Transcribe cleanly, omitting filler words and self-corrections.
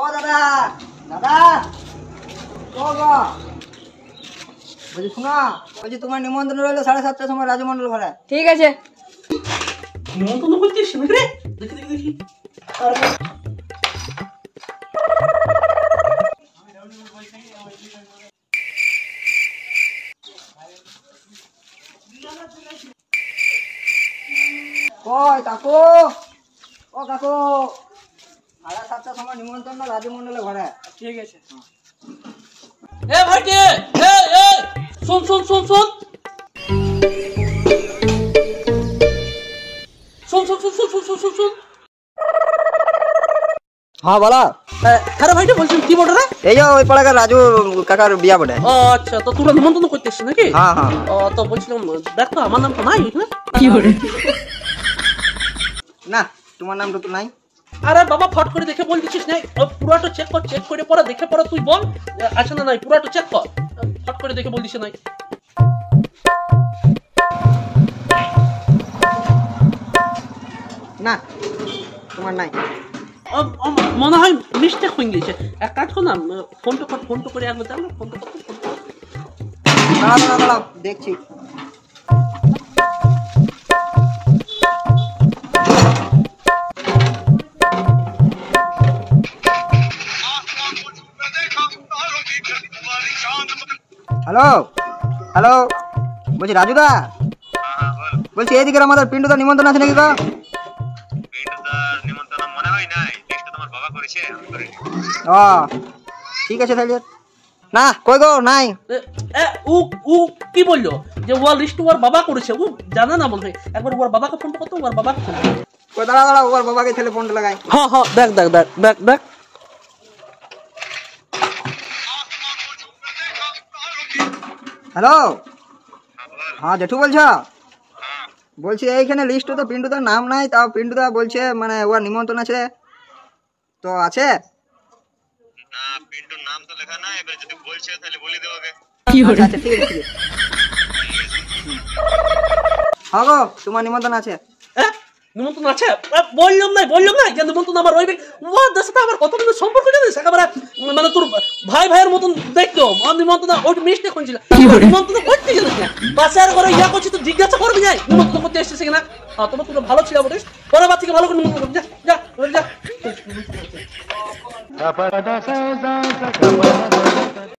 ও দাদা দাদা ও গো বলছি শোনা বলছি তোমার নিমন্ত্রণ রইলো 7:30টার সময় রাজমন্ডল ঘরে। ঠিক আছে। নিমন্ত্রণ করছিস রে? দেখি দেখি দেখি। কই কাকু ও কাকু 7:30টার সময় নিমন্ত্রণ না রাজমন্ডলে ঘরে। ঠিক আছে। এ ভাইটি এ এ শুন শুন শুন শুন শুন শুন শুন শুন শুন শুন শুন। হ্যাঁ বলা। হ্যাঁ ভাইটি বলছেন কি বড় রে? এই যে ওই পাড়াকার রাজু কাকার বিয়া বটে। ও আচ্ছা, তো তোরা নিমন্ত্রণ করতে এসছিস নাকি? হ্যাঁ হ্যাঁ। ও তো বলছিলাম দেখ তো আমার নাম তো নাই এখানে। কি করে? না তোমার নামটা তো নাই। আরে বাবা ফট করে দেখে বল দিছিস নাই, পুরাটা চেক কর, চেক করে পরে দেখে পরে তুই বল আছে না নাই, পুরাটা চেক কর, ফট করে দেখে বল দিছিস নাই। না তোমার নাই। মনে হয় মিস্টেক হয়ে গেছে। এক কাজ কর না, ফোনটা করে একবার দাও না, ফোনটা কর। দাঁড়াও দেখছি। হ্যালো হ্যালো বলছি রাজুদা, বলছি এইদিকে আমাদের পিন্টুদার নিমন্ত্রণ আছে নাকি গো? ও ঠিক আছে তাহলে। না কই গো নাই। ও কি বললো যে ওয়াল লিস্ট ওর বাবা করেছে, ও জানা না মনে হয়। একবার ওর বাবাকে ফোন করতো, ওর বাবাকে ফোন করতো। কই দাঁড়া ওর বাবাকে ছেলে ফোনটা লাগাই। হ্যাঁ দেখ। হ্যালো হ্যাঁ জেঠু বলছো? বলছি এইখানে লিস্টে তো পিন্টুদার নাম নাই, তাও পিন্টুদা বলছে মানে ওর নিমন্ত্রণ আছে, তো আছে? না পিন্টুর নাম তো লেখা নাই, এবার যদি বলছে তাহলে বলে দেবো। কি হলো? আচ্ছা ঠিক আছে। হ্যাঁ গো তোমার নিমন্ত্রণ আছে। নিমন্ত্রণ আছে? বললাম না যে নিমন্ত্রণ আমার ওই ওর দেশে তো আমার কত দিনের সম্পর্ক জানিস, একেবারে মানে তোর ভাইয়ের মতন দেখতো। আমার নিমন্ত্রণ ওই মিষ্টি খুঁজছিল, নিমন্ত্রণ করতে জানিস না, বাসার ঘরে ইয়া করছি তো জিজ্ঞাসা করবি যাই নিমন্ত্রণ করতে এসেছিস কিনা। তোমার তোর ভালো ছিল বলিস, পরের বার থেকে ভালো করে নিমন্ত্রণ করবি। যা